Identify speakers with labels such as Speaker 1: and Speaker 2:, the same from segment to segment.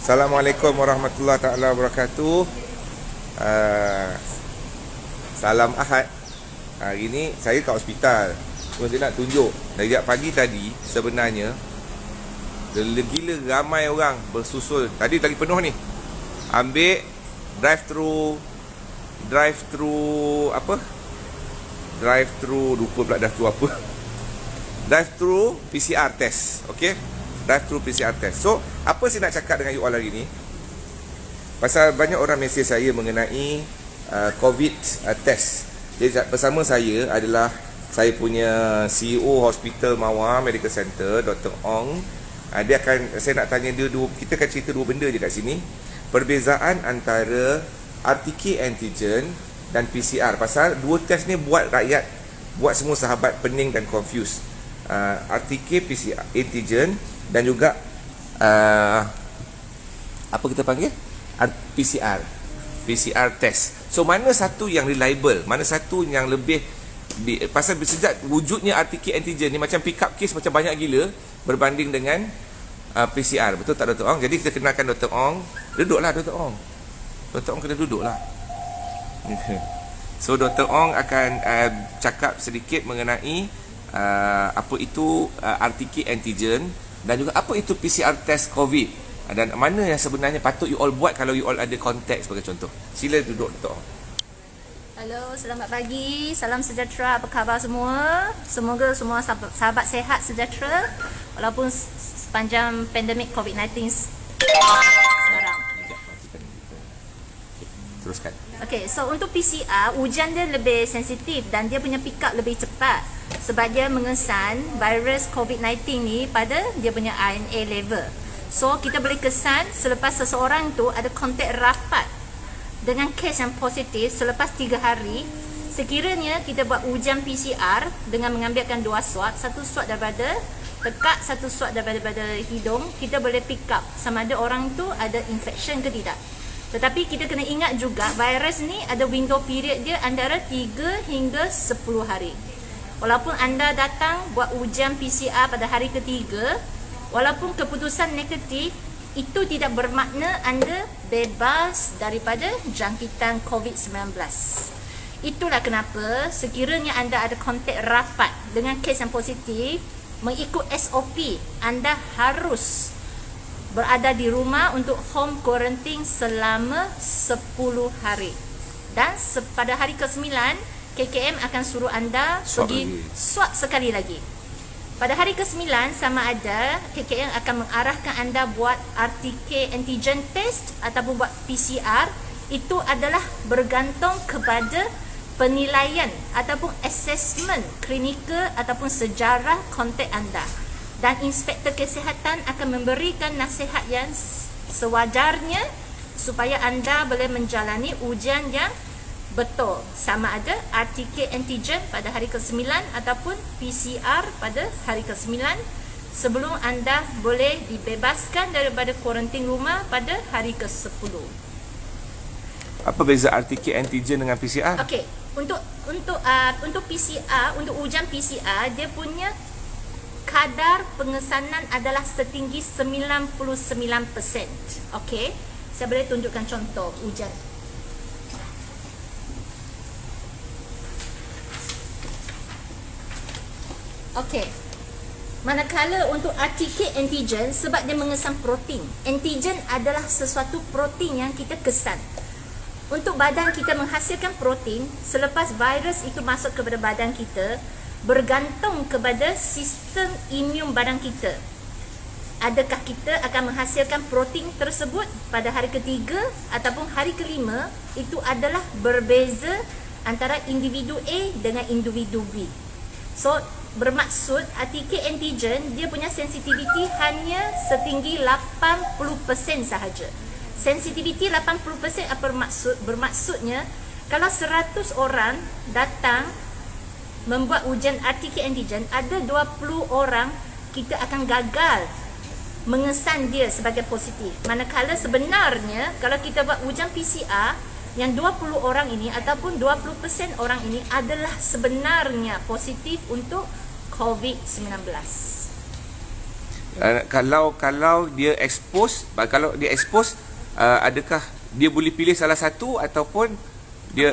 Speaker 1: Assalamualaikum warahmatullahi taala wabarakatuh. Salam Ahad. Hari ni saya kat hospital. Saya nak tunjuk dari pagi tadi sebenarnya gila ramai orang bersusul. Tadi lagi penuh ni. Ambil drive-thru apa? Drive-thru lupa pula drive-thru apa. Drive-thru PCR test. Okey. Drive-thru PCR test. So, apa saya nak cakap dengan you all hari ni? Pasal banyak orang mesej saya mengenai COVID test. Jadi bersama saya adalah saya punya CEO Hospital Mawar Medical Center, Dr. Ong. Saya nak tanya dia kita akan cerita dua benda je kat sini. Perbezaan antara RTK antigen dan PCR. Pasal dua test ni buat semua sahabat pening dan confused. RTK PCR antigen dan juga apa kita panggil? PCR test. So mana satu yang reliable, mana satu yang lebih pasal sejak wujudnya RTK antigen ni macam pick up case macam banyak gila berbanding dengan PCR. Betul tak Dr. Ong? Jadi kita kenalkan Dr. Ong. Duduklah Dr. Ong. Dr. Ong kena duduklah. So Dr. Ong akan cakap sedikit mengenai apa itu RTK antigen dan juga apa itu PCR test COVID dan mana yang sebenarnya patut you all buat kalau you all ada konteks sebagai contoh. Sila duduk Dr. Ong.
Speaker 2: Halo, selamat pagi. Salam sejahtera. Apa khabar semua? Semoga semua sahabat sehat sejahtera walaupun sepanjang pandemik COVID-19 sekarang.
Speaker 1: Teruskan.
Speaker 2: Okay, so untuk PCR, ujian dia lebih sensitif dan dia punya pick up lebih cepat sebab dia mengesan virus COVID-19 ni pada dia punya RNA level. So, kita boleh kesan selepas seseorang tu ada kontak rapat dengan kes yang positif selepas 3 hari. Sekiranya kita buat ujian PCR dengan mengambilkan 2 swab, satu swab daripada tekak, satu swab daripada hidung, kita boleh pick up sama ada orang tu ada infection ke tidak. Tetapi kita kena ingat juga virus ni ada window period dia antara 3 hingga 10 hari. Walaupun anda datang buat ujian PCR pada hari ketiga, walaupun keputusan negatif, itu tidak bermakna anda bebas daripada jangkitan COVID-19. Itulah kenapa sekiranya anda ada kontak rapat dengan kes yang positif, mengikut SOP, anda harus berada di rumah untuk home quarantine selama 10 hari. Dan pada hari ke-9, KKM akan suruh anda pergi swab sekali lagi. Pada hari ke-9 sama ada KKM akan mengarahkan anda buat RTK antigen test ataupun buat PCR. Itu adalah bergantung kepada penilaian ataupun assessment klinikal ataupun sejarah kontak anda. Dan inspektor kesihatan akan memberikan nasihat yang sewajarnya supaya anda boleh menjalani ujian yang betul, sama ada RTK antigen pada hari ke-9 ataupun PCR pada hari ke-9 sebelum anda boleh dibebaskan daripada kuarantin rumah pada hari ke-10.
Speaker 1: Apa beza RTK antigen dengan PCR?
Speaker 2: Okey, untuk PCR, untuk ujian PCR dia punya kadar pengesanan adalah setinggi 99%. Okey, saya boleh tunjukkan contoh ujian. Okey. Manakala untuk RTK antigen sebab dia mengesan protein. Antigen adalah sesuatu protein yang kita kesan. Untuk badan kita menghasilkan protein selepas virus itu masuk kepada badan kita bergantung kepada sistem imun badan kita. Adakah kita akan menghasilkan protein tersebut pada hari ketiga ataupun hari kelima, itu adalah berbeza antara individu A dengan individu B. So, bermaksud RTK antigen dia punya sensitivity hanya setinggi 80% sahaja. Sensitivity 80% apa bermaksudnya kalau 100 orang datang membuat ujian RTK antigen, ada 20 orang kita akan gagal mengesan dia sebagai positif. Manakala sebenarnya kalau kita buat ujian PCR, yang 20 orang ini ataupun 20% orang ini adalah sebenarnya positif untuk COVID-19.
Speaker 1: Kalau dia expose, adakah dia boleh pilih salah satu ataupun dia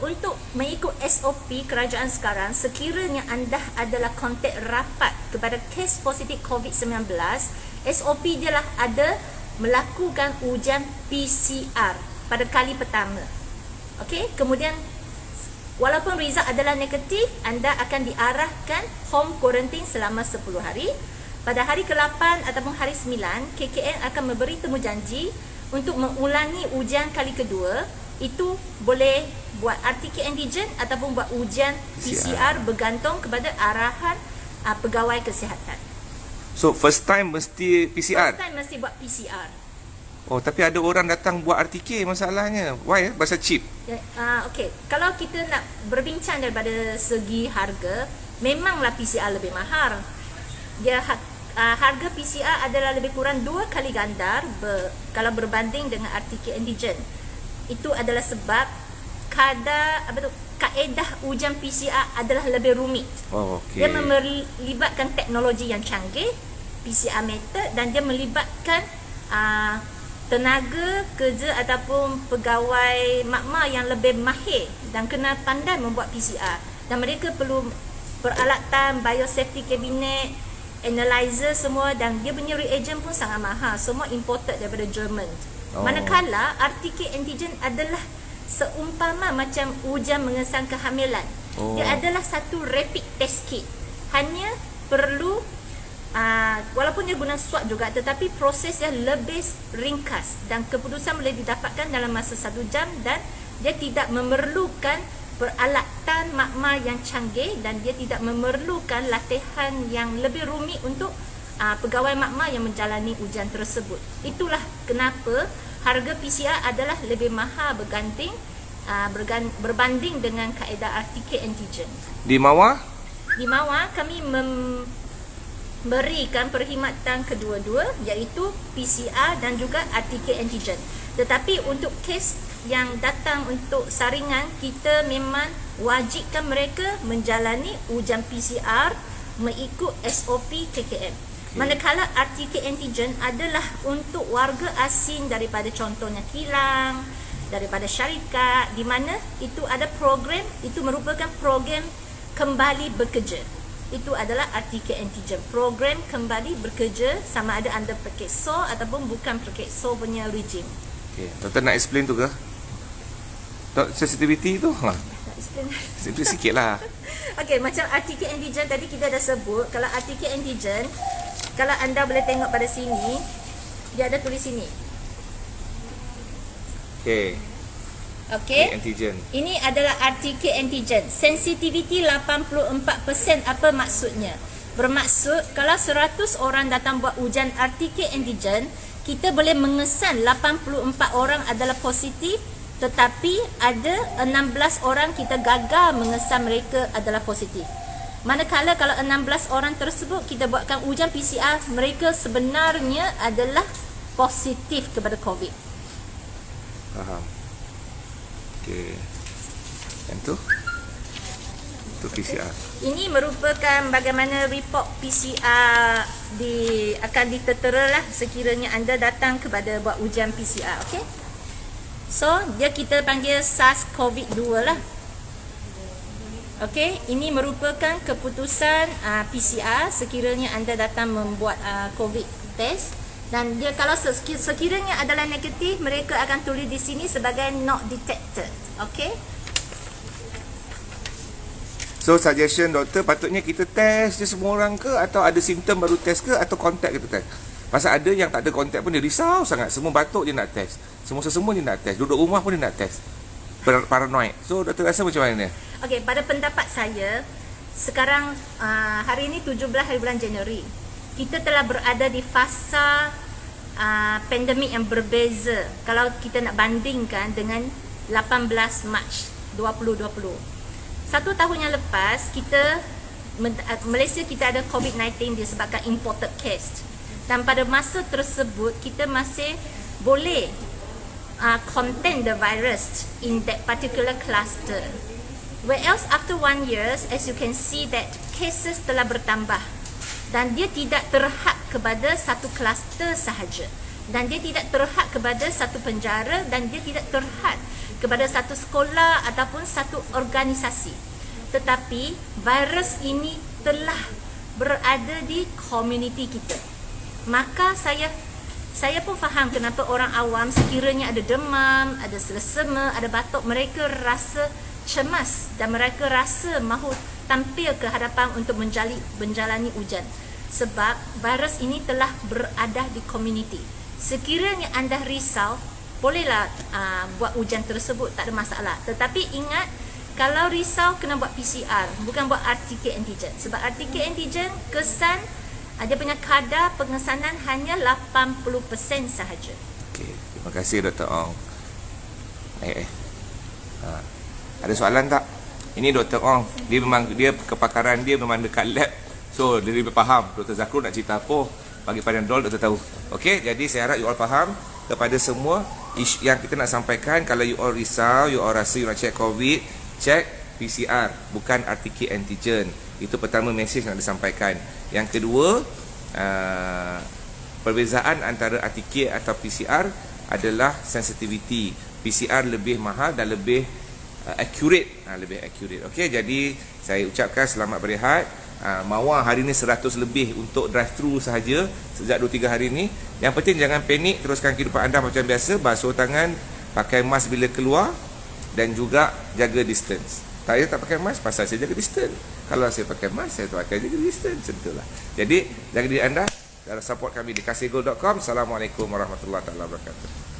Speaker 2: Untuk mengikut SOP kerajaan sekarang, sekiranya anda adalah kontak rapat kepada kes positif COVID-19, SOP dia lah ada melakukan ujian PCR pada kali pertama. Okey, kemudian walaupun result adalah negatif, anda akan diarahkan home quarantine selama 10 hari. Pada hari ke-8 ataupun hari 9, KKM akan memberi temujanji untuk mengulangi ujian kali kedua. Itu boleh buat RTK antigen ataupun buat ujian PCR bergantung kepada arahan pegawai kesihatan.
Speaker 1: So first time mesti PCR?
Speaker 2: First time mesti buat PCR.
Speaker 1: Oh, tapi ada orang datang buat RTK masalahnya. Why? Pasal cheap.
Speaker 2: Okey, kalau kita nak berbincang daripada segi harga, memanglah PCR lebih mahal. Dia harga PCR adalah lebih kurang 2 kali ganda kalau berbanding dengan RTK antigen. Itu adalah sebab kaedah ujian PCR adalah lebih rumit.
Speaker 1: Oh, okay.
Speaker 2: Dia melibatkan teknologi yang canggih, PCR method, dan dia melibatkan tenaga kerja ataupun pegawai makmal yang lebih mahir dan kena pandai membuat PCR. Dan mereka perlu peralatan biosafety cabinet, analyzer semua, dan dia punya reagent pun sangat mahal. Semua imported daripada Jerman. Manakala RTK antigen adalah seumpama macam ujian mengesan kehamilan. Dia adalah satu rapid test kit. Hanya perlu walaupun dia guna swab juga, tetapi prosesnya lebih ringkas dan keputusan boleh didapatkan dalam masa 1 jam, dan dia tidak memerlukan peralatan makmal yang canggih, dan dia tidak memerlukan latihan yang lebih rumit untuk pegawai makmal yang menjalani ujian tersebut. Itulah kenapa harga PCR adalah lebih mahal berbanding dengan kaedah RTK antigen.
Speaker 1: Di Mawar?
Speaker 2: Di Mawar kami memberikan perkhidmatan kedua-dua, iaitu PCR dan juga RTK antigen. Tetapi untuk kes yang datang untuk saringan, kita memang wajibkan mereka menjalani ujian PCR mengikut SOP KKM. Manakala RTK antigen adalah untuk warga asing daripada contohnya kilang, daripada syarikat, di mana itu ada program, itu merupakan program kembali bekerja. Itu adalah RTK antigen, program kembali bekerja, sama ada anda pakai SO ataupun bukan pakai SO punya regime.
Speaker 1: Okay. Doktor nak explain tu ke? Sensitivity tu? Explain sikit lah.
Speaker 2: Okey, macam RTK antigen tadi kita dah sebut. Kalau RTK antigen, kalau anda boleh tengok pada sini, dia ada tulis sini. Okey.
Speaker 1: Antigen.
Speaker 2: Ini adalah RTK antigen. Sensitivity 84%. Apa maksudnya? Bermaksud kalau 100 orang datang buat ujian RTK antigen, kita boleh mengesan 84 orang adalah positif, tetapi ada 16 orang kita gagal mengesan mereka adalah positif. Manakala kalau 16 orang tersebut kita buatkan ujian PCR, mereka sebenarnya adalah positif kepada COVID.
Speaker 1: Faham. Okey. Yang tu? Itu PCR.
Speaker 2: Ini merupakan bagaimana report PCR akan ditertera lah sekiranya anda datang kepada buat ujian PCR. Okey. So, dia kita panggil SARS-CoV-2 lah. Okey, ini merupakan keputusan PCR sekiranya anda datang membuat COVID test, dan dia kalau sekiranya adalah negatif, mereka akan tulis di sini sebagai not detected. Okey.
Speaker 1: So suggestion doktor, patutnya kita test je semua orang ke, atau ada simptom baru test ke, atau kontak kita test? Pasal ada yang tak ada kontak pun dia risau sangat, semua batuk dia nak test, semua dia nak test, duduk rumah pun dia nak test, paranoid. So doktor rasa macam mana?
Speaker 2: Okey, pada pendapat saya, sekarang hari ini 17 hari bulan Januari, kita telah berada di fasa pandemik yang berbeza kalau kita nak bandingkan dengan 18 Mac 2020. 1 tahun yang lepas, Malaysia kita ada COVID-19 disebabkan imported case, dan pada masa tersebut kita masih boleh contain the virus in that particular cluster. Whereas after 1 year, as you can see that cases telah bertambah. dan dia tidak terhad kepada satu kluster sahaja, dan dia tidak terhad kepada satu penjara, dan dia tidak terhad kepada satu sekolah ataupun satu organisasi. Tetapi virus ini telah berada di komuniti kita. Maka saya pun faham kenapa orang awam sekiranya ada demam, ada selesema, ada batuk, mereka rasa cemas dan mereka rasa mahu tampil ke hadapan untuk menjalani ujian. Sebab virus ini telah berada di komuniti. Sekiranya anda risau, bolehlah buat ujian tersebut, tak ada masalah. Tetapi ingat, kalau risau kena buat PCR, bukan buat RTK antigen. Sebab RTK antigen kesan dia punya kadar pengesanan hanya 80% sahaja.
Speaker 1: Okey, terima kasih Dr. Ong. Ada soalan tak? Ini Dr. Ong, dia kepakaran dia memang dekat lab. So, dia lebih faham. Dr. Zakrul nak cerita apa, bagi Panadol Dr. tahu. Okey, jadi saya harap you all faham kepada semua isu yang kita nak sampaikan. Kalau you all risau, you all rasa you nak check COVID, check PCR, bukan RTK antigen. Itu pertama mesej yang disampaikan. Yang kedua, perbezaan antara RTK atau PCR adalah sensitivity. PCR lebih mahal dan lebih accurate. Lebih accurate. Okey, jadi saya ucapkan selamat berehat. Mawar hari ni 100 lebih untuk drive-thru sahaja sejak 2-3 hari ni. Yang penting jangan panik, teruskan kehidupan anda macam biasa, basuh tangan, pakai mask bila keluar dan juga jaga distance. Saya tak pakai mask pasal saya jaga distance. Kalau saya pakai mask, saya tak pakai jaga distance. Tentulah. Jadi, jaga diri anda. Support kami di kasihgold.com. Assalamualaikum warahmatullahi wabarakatuh.